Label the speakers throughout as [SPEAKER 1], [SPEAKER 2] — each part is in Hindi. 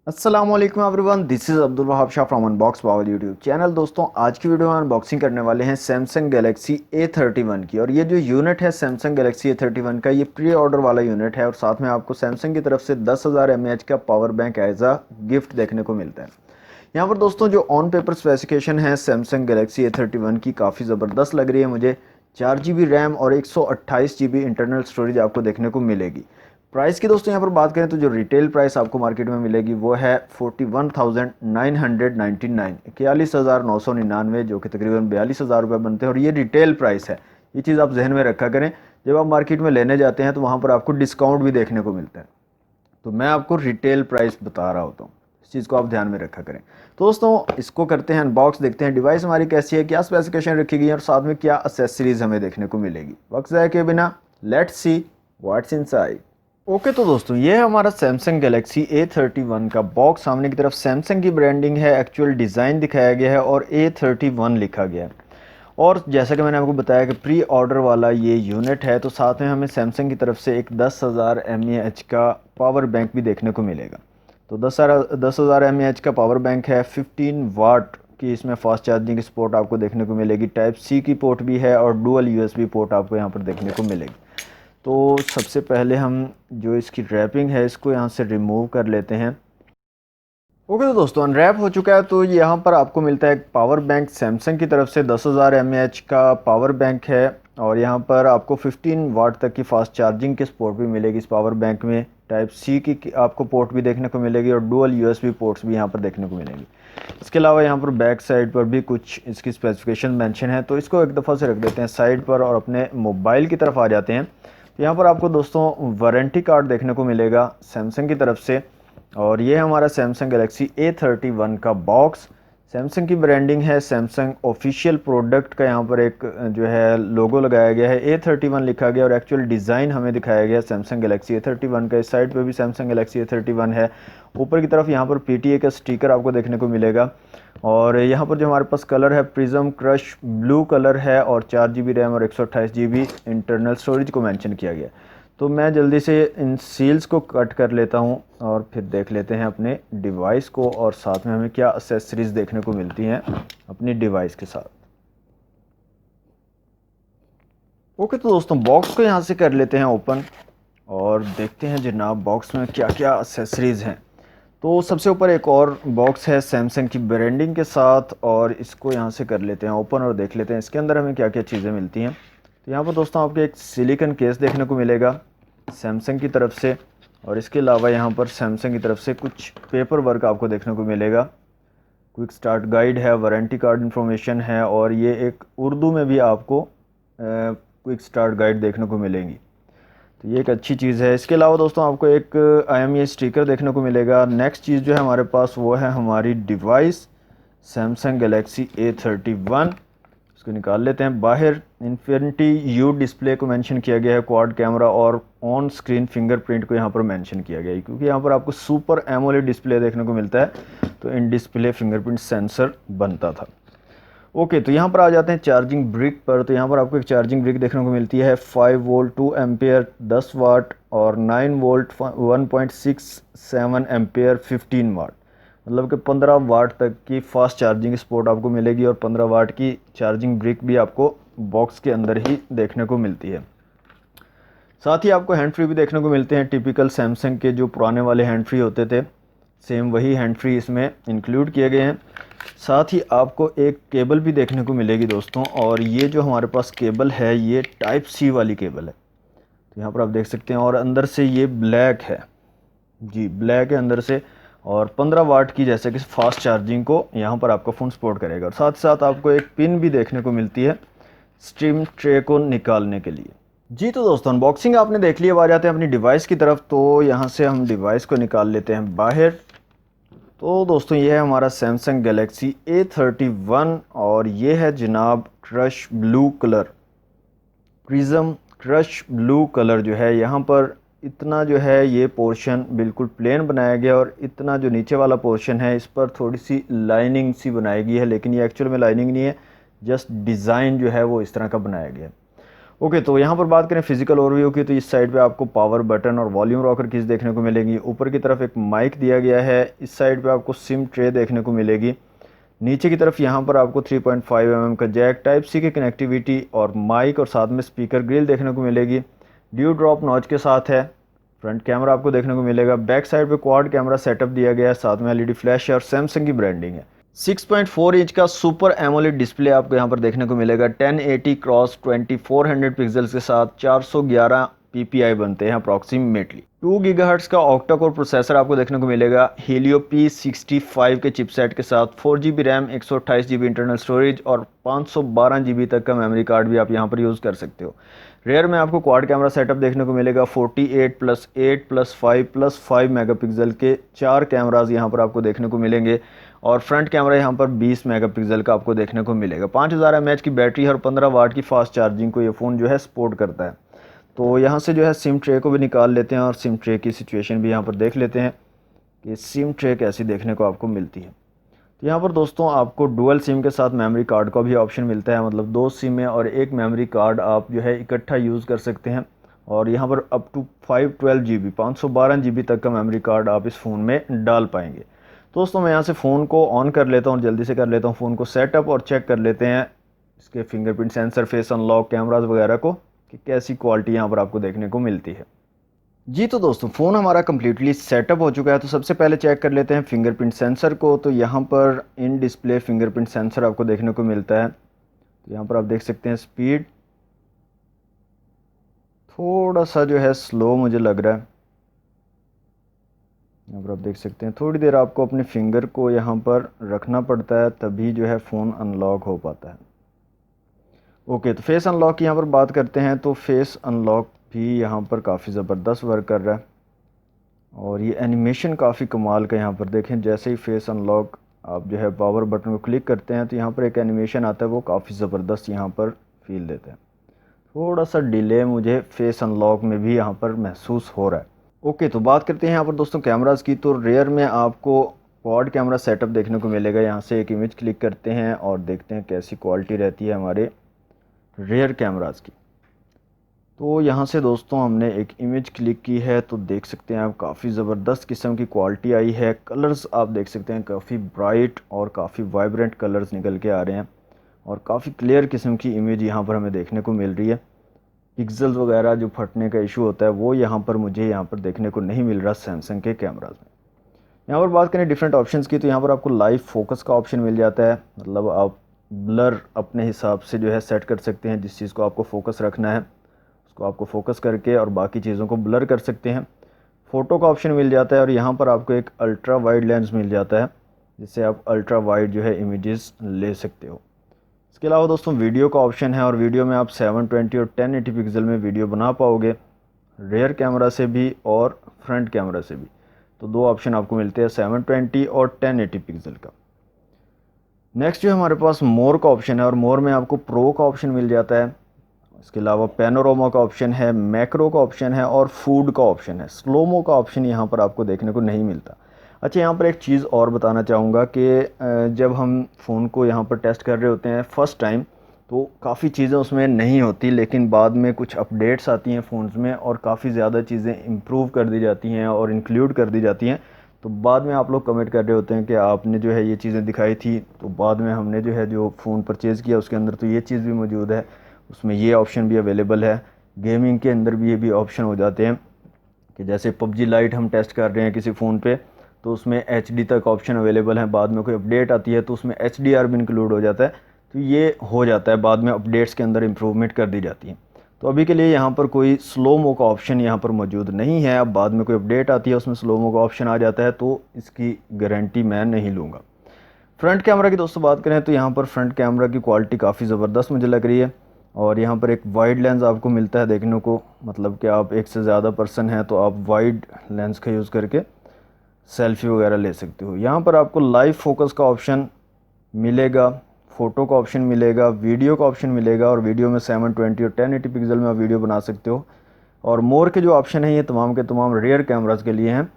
[SPEAKER 1] अस्सलाम वालेकुम everyone, this is Abdul Wahab Shah from unbox power YouTube channel. दोस्तों, आज की वीडियो में अनबॉक्सिंग करने वाले हैं सैमसंग गैलेक्सी A31 की। और ये जो यूनिट है सैमसंग गैलेक्सी A31 का, ये प्री ऑर्डर वाला यूनिट है और साथ में आपको सैमसंग की तरफ से 10,000 mAh का power bank as a gift देखने को मिलता है। यहाँ पर दोस्तों जो ऑन पेपर स्पेसिफिकेशन है सैमसंग गैलेक्सी A31 की, काफ़ी ज़बरदस्त लग रही है मुझे। 4 GB रैम और 128 GB इंटरनल स्टोरेज आपको देखने को मिलेगी। प्राइस की दोस्तों यहाँ पर बात करें तो जो रिटेल प्राइस आपको मार्केट में मिलेगी वो है 41,999, 41,999, जो कि तकरीबन 42,000 रुपये बनते हैं। और ये रिटेल प्राइस है, ये चीज़ आप जहन में रखा करें। जब आप मार्केट में लेने जाते हैं तो वहाँ पर आपको डिस्काउंट भी देखने को मिलता है, तो मैं आपको रिटेल प्राइस बता रहा होता हूँ, इस चीज़ को आप ध्यान में रखा करें। तो दोस्तों इसको करते हैं अनबॉक्स, देखते हैं डिवाइस हमारी कैसी है, क्या स्पेसिफिकेशन रखी गई है और साथ में क्या एसेसरीज हमें देखने को मिलेगी। वक्त ज़ाया के बिना let's see what's inside. Okay, तो दोस्तों ये है हमारा सैमसंग गैलेक्सी A31 का बॉक्स। सामने की तरफ सैमसंग की ब्रांडिंग है, एक्चुअल डिज़ाइन दिखाया गया है और A31 लिखा गया है। और जैसा कि मैंने आपको बताया कि प्री ऑर्डर वाला ये यूनिट है, तो साथ में हमें सैमसंग की तरफ से एक 10,000 mAh का पावर बैंक भी देखने को मिलेगा। तो 10,000 mAh का पावर बैंक है। 15 वाट की इसमें फास्ट चार्जिंग की सपोर्ट आपको देखने को मिलेगी। टाइप सी की पोर्ट भी है और डुअल USB पोर्ट आपको यहाँ पर देखने को मिलेगी। तो सबसे पहले हम जो इसकी रैपिंग है इसको यहाँ से रिमूव कर लेते हैं। ओके, तो दोस्तों अनरैप हो चुका है। तो यहाँ पर आपको मिलता है एक पावर बैंक सैमसंग की तरफ से, 10,000 mAh का पावर बैंक है। और यहाँ पर आपको 15 वाट तक की फास्ट चार्जिंग की सपोर्ट भी मिलेगी इस पावर बैंक में। टाइप सी की आपको पोर्ट भी देखने को मिलेगी और डुअल USB पोर्ट्स भी यहाँ पर देखने को मिलेंगी। इसके अलावा यहाँ पर बैक साइड पर भी कुछ इसकी स्पेसिफिकेशन मेंशन है, तो इसको एक दफ़ा से रख देते हैं साइड पर और अपने मोबाइल की तरफ आ जाते हैं। तो यहाँ पर आपको दोस्तों वारंटी कार्ड देखने को मिलेगा सैमसंग की तरफ से। और ये हमारा सैमसंग गैलेक्सी A31 का बॉक्स। सैमसंग की ब्रांडिंग है, सैमसंग ऑफिशियल प्रोडक्ट का यहाँ पर एक जो है लोगो लगाया गया है, A31 लिखा गया और एक्चुअल डिज़ाइन हमें दिखाया गया सैमसंग गैलेक्सी A31 का। इस साइड पे भी सैमसंग गैलेक्सी A31 है। ऊपर की तरफ यहाँ पर PTA का स्टिकर आपको देखने को मिलेगा। और यहाँ पर जो हमारे पास कलर है प्रिज्म क्रश ब्लू कलर है और 4 GB रैम और 128 GB इंटरनल स्टोरेज को मेंशन किया गया। तो मैं जल्दी से इन सील्स को कट कर लेता हूँ और फिर देख लेते हैं अपने डिवाइस को और साथ में हमें क्या एक्सेसरीज देखने को मिलती हैं अपनी डिवाइस के साथ। ओके, तो दोस्तों बॉक्स को यहाँ से कर लेते हैं ओपन और देखते हैं जनाब बॉक्स में क्या क्या एक्सेसरीज़ हैं। तो सबसे ऊपर एक और बॉक्स है सैमसंग की ब्रांडिंग के साथ और इसको यहाँ से कर लेते हैं ओपन और देख लेते हैं इसके अंदर हमें क्या क्या चीज़ें मिलती हैं। तो यहाँ पर दोस्तों आपको एक सिलिकॉन केस देखने को मिलेगा सैमसंग की तरफ से। और इसके अलावा यहाँ पर सैमसंग की तरफ से कुछ पेपर वर्क आपको देखने को मिलेगा। क्विक स्टार्ट गाइड है, वारंटी कार्ड इन्फॉर्मेशन है और ये एक उर्दू में भी आपको क्विक स्टार्ट गाइड देखने को मिलेंगी, तो ये एक अच्छी चीज़ है। इसके अलावा दोस्तों आपको एक IMEI स्टिकर देखने को मिलेगा। नेक्स्ट चीज़ जो है हमारे पास वो है हमारी डिवाइस सैमसंग गैलेक्सी A31। इसको निकाल लेते हैं बाहर। इन्फिनिटी U डिस्प्ले को मेंशन किया गया है, क्वाड कैमरा और ऑन स्क्रीन फिंगरप्रिंट को यहाँ पर मेंशन किया गया है, क्योंकि यहाँ पर आपको सुपर एमोलेड डिस्प्ले देखने को मिलता है, तो इन डिस्प्ले फिंगरप्रिंट सेंसर बनता था। ओके, तो यहाँ पर आ जाते हैं चार्जिंग ब्रिक पर। तो यहाँ पर आपको एक चार्जिंग ब्रिक देखने को मिलती है 5 वोल्ट 2 एम्पेयर 10 वाट और 9 वोल्ट 1.67 एम्पेयर 15 वाट, मतलब कि 15 वाट तक की फास्ट चार्जिंग सपोर्ट आपको मिलेगी और 15 वाट की चार्जिंग ब्रिक भी आपको बॉक्स के अंदर ही देखने को मिलती है। साथ ही आपको हैंड फ्री भी देखने को मिलते हैं, टिपिकल सैमसंग के जो पुराने वाले हैंड फ्री होते थे, सेम वही हैंड फ्री इसमें इंक्लूड किए गए हैं। साथ ही आपको एक केबल भी देखने को मिलेगी दोस्तों, और ये जो हमारे पास केबल है ये टाइप सी वाली केबल है, तो यहाँ पर आप देख सकते हैं। और अंदर से ये ब्लैक है, जी ब्लैक है अंदर से, और 15 वाट की जैसे कि फास्ट चार्जिंग को यहाँ पर आपका फ़ोन सपोर्ट करेगा। और साथ साथ आपको एक पिन भी देखने को मिलती है स्ट्रीम ट्रे को निकालने के लिए। जी, तो दोस्तों अनबॉक्सिंग आपने देख लिया, अब आ जाते हैं अपनी डिवाइस की तरफ। तो यहाँ से हम डिवाइस को निकाल लेते हैं बाहर। तो दोस्तों ये है हमारा सैमसंग गैलेक्सी A31 और ये है जनाब crush blue colour, prism crush blue colour जो है। यहाँ पर इतना जो है ये पोर्शन बिल्कुल प्लेन बनाया गया और इतना जो नीचे वाला पोर्शन है इस पर थोड़ी सी लाइनिंग सी बनाई गई है, लेकिन ये एक्चुअल में लाइनिंग नहीं है, जस्ट डिज़ाइन जो है वो इस तरह का बनाया गया है। ओके, तो यहाँ पर बात करें फिजिकल ओवरव्यू की, तो इस साइड पे आपको पावर बटन और वॉल्यूम रॉकर कीज देखने को मिलेगी। ऊपर की तरफ एक माइक दिया गया है। इस साइड पे आपको सिम ट्रे देखने को मिलेगी। नीचे की तरफ यहाँ पर आपको 3.5 mm का जैक, टाइप सी की कनेक्टिविटी और माइक और साथ में स्पीकर ग्रिल देखने को मिलेगी। ड्यू ड्रॉप नॉच के साथ है। फ्रंट कैमरा आपको देखने को मिलेगा। बैक साइड पे क्वाड कैमरा सेटअप दिया गया है, साथ में एलईडी फ्लैश है और सैमसंग की ब्रांडिंग है। 6.4 इंच का सुपर एमोलेड डिस्प्ले आपको यहाँ पर देखने को मिलेगा। 1080 क्रॉस 2400 पिक्सल्स के साथ 411 ppi बनते हैं अप्रॉक्सीमेटली। 2 गीगाहर्ट्ज का ऑक्टा कोर प्रोसेसर आपको देखने को मिलेगा हीलियो P65 के चिपसेट के साथ। 4GB RAM, 128GB internal storage और 512GB तक का मेमोरी कार्ड भी आप यहाँ पर यूज़ कर सकते हो। रेयर में आपको क्वाड कैमरा सेटअप देखने को मिलेगा। 48+8+5+5 मेगापिक्सल के 4 कैमराज यहाँ पर आपको देखने को मिलेंगे और फ्रंट कैमरा यहाँ पर 20 मेगापिक्सल का आपको देखने को मिलेगा। 5000 mAh की बैटरी और 15 वाट की फास्ट चार्जिंग को ये फ़ोन जो है सपोर्ट करता है। तो यहाँ से जो है सिम ट्रे को भी निकाल लेते हैं और सिम ट्रे की सिचुएशन भी यहाँ पर देख लेते हैं कि सिम ट्रे कैसी देखने को आपको मिलती है। तो यहाँ पर दोस्तों आपको डुअल सिम के साथ मेमोरी कार्ड का भी ऑप्शन मिलता है, मतलब 2 सिम और एक मेमोरी कार्ड आप जो है इकट्ठा यूज़ कर सकते हैं। और यहाँ पर अप टू 512GB 512GB तक का मेमोरी कार्ड आप इस फ़ोन में डाल पाएंगे। दोस्तों मैं यहाँ से फ़ोन को ऑन कर लेता हूँ, जल्दी से कर लेता हूँ फ़ोन को सेटअप और चेक कर लेते हैं इसके fingerprint sensor, face unlock, cameras वगैरह को कि कैसी क्वालिटी यहाँ पर आपको देखने को मिलती है। जी तो दोस्तों फ़ोन हमारा कम्प्लीटली सेटअप हो चुका है। तो सबसे पहले चेक कर लेते हैं फिंगरप्रिंट सेंसर को। तो यहाँ पर इन डिस्प्ले फिंगरप्रिंट सेंसर आपको देखने को मिलता है। तो यहाँ पर आप देख सकते हैं स्पीड थोड़ा सा जो है स्लो मुझे लग रहा है। यहाँ पर आप देख सकते हैं थोड़ी देर आपको अपने फिंगर को यहाँ पर रखना पड़ता है, तभी जो है फ़ोन अनलॉक हो पाता है। ओके, तो फेस अनलॉक की यहाँ पर बात करते हैं। तो फेस अनलॉक भी यहाँ पर काफ़ी ज़बरदस्त वर्क कर रहा है और ये एनिमेशन काफ़ी कमाल का। यहाँ पर देखें, जैसे ही फेस अनलॉक आप जो है पावर बटन को क्लिक करते हैं तो यहाँ पर एक एनिमेशन आता है, वो काफ़ी ज़बरदस्त यहाँ पर फील देता है। थोड़ा सा डिले मुझे फेस अनलॉक में भी यहाँ पर महसूस हो रहा है। ओके, तो बात करते हैं यहाँ पर दोस्तों कैमराज़ की। तो रेयर में आपको क्वाड कैमरा सेटअप देखने को मिलेगा। यहाँ से एक इमेज क्लिक करते हैं और देखते हैं कैसी क्वालिटी रहती है हमारे रेयर कैमराज़ की। तो यहाँ से दोस्तों हमने एक इमेज क्लिक की है, तो देख सकते हैं आप काफ़ी ज़बरदस्त किस्म की क्वालिटी आई है। कलर्स आप देख सकते हैं काफ़ी ब्राइट और काफ़ी वाइब्रेंट कलर्स निकल के आ रहे हैं और काफ़ी क्लियर किस्म की इमेज यहाँ पर हमें देखने को मिल रही है। पिक्सल्स वगैरह जो फटने का इशू होता है वो यहाँ पर मुझे यहाँ पर देखने को नहीं मिल रहा सैमसंग के कैमराज़ में। यहाँ पर बात करें डिफरेंट ऑप्शंस की, तो यहाँ पर आपको लाइव फोकस का ऑप्शन मिल जाता है, मतलब आप ब्लर अपने हिसाब से जो है सेट कर सकते हैं। जिस चीज़ को आपको फोकस रखना है उसको आपको फोकस करके और बाकी चीज़ों को ब्लर कर सकते हैं। फ़ोटो का ऑप्शन मिल जाता है और यहाँ पर आपको एक अल्ट्रा वाइड लेंस मिल जाता है, जिससे आप अल्ट्रा वाइड जो है इमेजेस ले सकते हो। इसके अलावा दोस्तों वीडियो का ऑप्शन है और वीडियो में आप 720 और 1080 पिक्सल में वीडियो बना पाओगे, रेयर कैमरा से भी और फ्रंट कैमरा से भी। तो 2 ऑप्शन आपको मिलते हैं, 720 और 1080 पिक्सल का। नेक्स्ट जो हमारे पास मोर का ऑप्शन है और मोर में आपको प्रो का ऑप्शन मिल जाता है। इसके अलावा पैनोरामा का ऑप्शन है, मैक्रो का ऑप्शन है और फूड का ऑप्शन है। स्लोमो का ऑप्शन यहाँ पर आपको देखने को नहीं मिलता। अच्छा, यहाँ पर एक चीज़ और बताना चाहूँगा कि जब हम फ़ोन को यहाँ पर टेस्ट कर रहे होते हैं फ़र्स्ट टाइम, तो काफ़ी चीज़ें उसमें नहीं होती, लेकिन बाद में कुछ अपडेट्स आती हैं फ़ोन्स में और काफ़ी ज़्यादा चीज़ें इम्प्रूव कर दी जाती हैं और इंक्लूड कर दी जाती हैं। तो बाद में आप लोग कमेंट कर रहे होते हैं कि आपने जो है ये चीज़ें दिखाई थी, तो बाद में हमने जो है जो फ़ोन परचेज़ किया उसके अंदर तो ये चीज़ भी मौजूद है, उसमें ये ऑप्शन भी अवेलेबल है। गेमिंग के अंदर भी ये भी ऑप्शन हो जाते हैं कि जैसे PUBG लाइट हम टेस्ट कर रहे हैं किसी फ़ोन पे, तो उसमें HD तक ऑप्शन अवेलेबल है। बाद में कोई अपडेट आती है तो उसमें HDR भी इंक्लूड हो जाता है। तो ये हो जाता है, बाद में अपडेट्स के अंदर इम्प्रूवमेंट कर दी जाती है। तो अभी के लिए यहाँ पर कोई स्लो मो का ऑप्शन यहाँ पर मौजूद नहीं है। अब बाद में कोई अपडेट आती है उसमें स्लो मो का ऑप्शन आ जाता है, तो इसकी गारंटी मैं नहीं लूँगा। फ्रंट कैमरा की दोस्तों बात करें तो यहाँ पर फ्रंट कैमरा की क्वालिटी काफ़ी ज़बरदस्त मुझे लग रही है और यहाँ पर एक वाइड लेंस आपको मिलता है देखने को, मतलब कि आप एक से ज़्यादा पर्सन हैं तो आप वाइड लेंस का यूज़ करके सेल्फी वगैरह ले सकते हो। यहाँ पर आपको लाइव फोकस का ऑप्शन मिलेगा, फ़ोटो का ऑप्शन मिलेगा, वीडियो का ऑप्शन मिलेगा और वीडियो में 720 और 1080 पिक्सल में आप वीडियो बना सकते हो। और मोर के जो ऑप्शन है ये तमाम के तमाम रेयर कैमरास के लिए हैं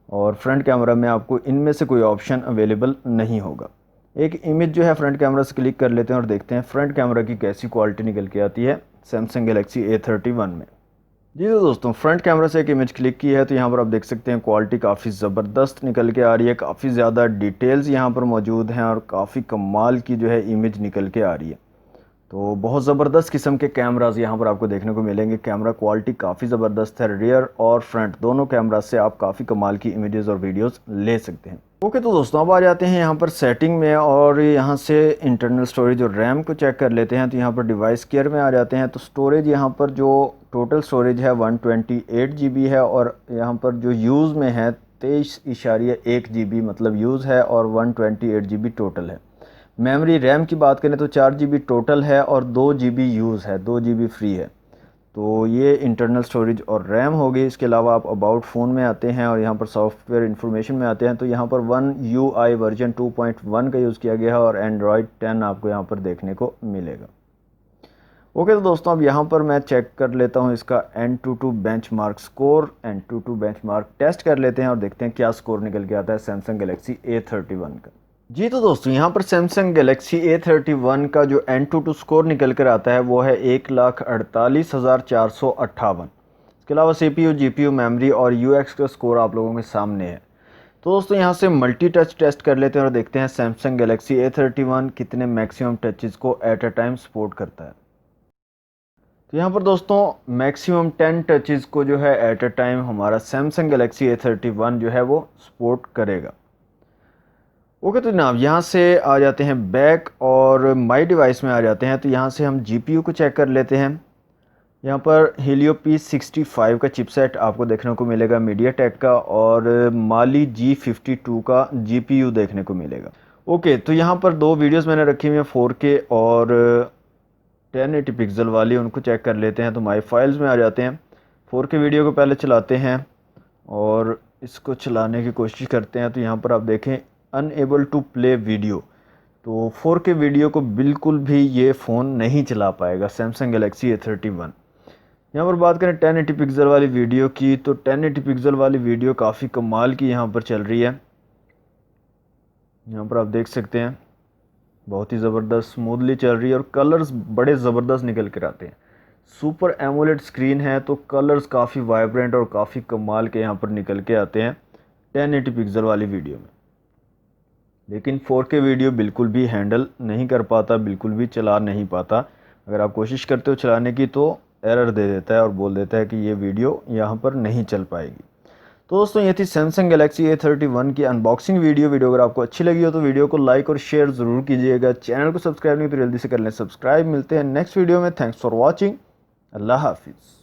[SPEAKER 1] और फ्रंट कैमरा में आपको इनमें से कोई ऑप्शन अवेलेबल नहीं होगा। एक इमेज जो है फ्रंट कैमरा से क्लिक कर लेते हैं और देखते हैं फ्रंट कैमरा की कैसी क्वालिटी निकल के आती है सैमसंग गैलेक्सी A31 में। जी तो दोस्तों, फ्रंट कैमरा से एक इमेज क्लिक की है तो यहाँ पर आप देख सकते हैं क्वालिटी काफ़ी ज़बरदस्त निकल के आ रही है, काफ़ी ज़्यादा डिटेल्स यहाँ पर मौजूद हैं और काफ़ी कमाल की जो है इमेज निकल के आ रही है। तो बहुत ज़बरदस्त किस्म के कैमराज यहाँ पर आपको देखने को मिलेंगे। कैमरा क्वालिटी काफ़ी ज़बरदस्त है, रियर और फ्रंट दोनों कैमरा से आप काफ़ी कमाल की इमेजेस और वीडियोस ले सकते हैं। ओके तो दोस्तों, अब आ जाते हैं यहाँ पर सेटिंग में और यहाँ से इंटरनल स्टोरेज और रैम को चेक कर लेते हैं। तो यहाँ पर डिवाइस केयर में आ जाते हैं तो स्टोरेज यहाँ पर जो टोटल स्टोरेज है 128 GB है और यहाँ पर जो यूज़ में है 23.1 GB मतलब यूज़ है और 128 GB टोटल है। मेमोरी रैम की बात करें तो 4 GB टोटल है और 2 GB यूज़ है, 2 GB फ्री है। तो ये इंटरनल स्टोरेज और रैम हो गई। इसके अलावा आप अबाउट फ़ोन में आते हैं और यहाँ पर सॉफ्टवेयर इन्फॉर्मेशन में आते हैं तो यहाँ पर One UI वर्जन 2.1 का यूज़ किया गया है और Android 10 आपको यहाँ पर देखने को मिलेगा। ओके तो दोस्तों, अब यहाँ पर मैं चेक कर लेता हूँ इसका AnTuTu benchmark score. AnTuTu benchmark test कर लेते हैं और देखते हैं क्या स्कोर निकल के आता है सैमसंग गैलेक्सी A31 का। जी तो दोस्तों, यहाँ पर सैमसंग गैलेक्सी A31 का जो AnTuTu स्कोर निकल कर आता है वो है 1,48,458। इसके अलावा CPU, GPU, मेमोरी और UX का स्कोर आप लोगों के सामने है। तो दोस्तों, यहाँ से मल्टी टच टेस्ट कर लेते हैं और देखते हैं सैमसंग गैलेक्सी A31 कितने मैक्सिमम टचेस को एट अ टाइम सपोर्ट करता है। तो यहाँ पर दोस्तों मैक्सिमम 10 टचेस को जो है एट अ टाइम हमारा सैमसंग गैलेक्सी A31 जो है वो सपोर्ट करेगा। ओके तो जनाब, यहाँ से आ जाते हैं बैक और माई डिवाइस में आ जाते हैं। तो यहाँ से हम GPU को चेक कर लेते हैं। यहाँ पर Helio P65 का चिपसेट आपको देखने को मिलेगा MediaTek का और Mali G52 का GPU देखने को मिलेगा। ओके तो यहाँ पर दो वीडियोस मैंने रखी हुई हैं 4K और 1080 पिक्सल वाली, उनको चेक कर लेते हैं। तो माई फाइल्स में आ जाते हैं, 4K वीडियो को पहले चलाते हैं और इसको चलाने की कोशिश करते हैं। तो यहाँ पर आप देखें अनएबल टू प्ले वीडियो, तो 4K वीडियो को बिल्कुल भी ये फ़ोन नहीं चला पाएगा सैमसंग गैलेक्सी A31। यहाँ पर बात करें 1080 पिक्सल वाली वीडियो की, तो 1080 पिक्सल वाली वीडियो काफ़ी कमाल की यहाँ पर चल रही है। यहाँ पर आप देख सकते हैं बहुत ही ज़बरदस्त स्मूथली चल रही है और कलर्स बड़े ज़बरदस्त निकल कर आते हैं। सुपर एमोलेड स्क्रीन है तो कलर्स काफ़ी वाइब्रेंट और काफ़ी कमाल के यहाँ पर निकल के आते हैं 1080 पिक्सल वाली वीडियो में। लेकिन 4K वीडियो बिल्कुल भी हैंडल नहीं कर पाता, बिल्कुल भी चला नहीं पाता। अगर आप कोशिश करते हो चलाने की तो एरर दे देता है और बोल देता है कि ये वीडियो यहाँ पर नहीं चल पाएगी। तो दोस्तों, ये थी सैमसंग गैलेक्सी A31 की अनबॉक्सिंग वीडियो। अगर आपको अच्छी लगी हो तो वीडियो को लाइक और शेयर ज़रूर कीजिएगा। चैनल को सब्सक्राइब नहीं तो जल्दी से कर लें सब्सक्राइब। मिलते हैं नेक्स्ट वीडियो में। Thanks for watching. अल्लाह हाफिज़।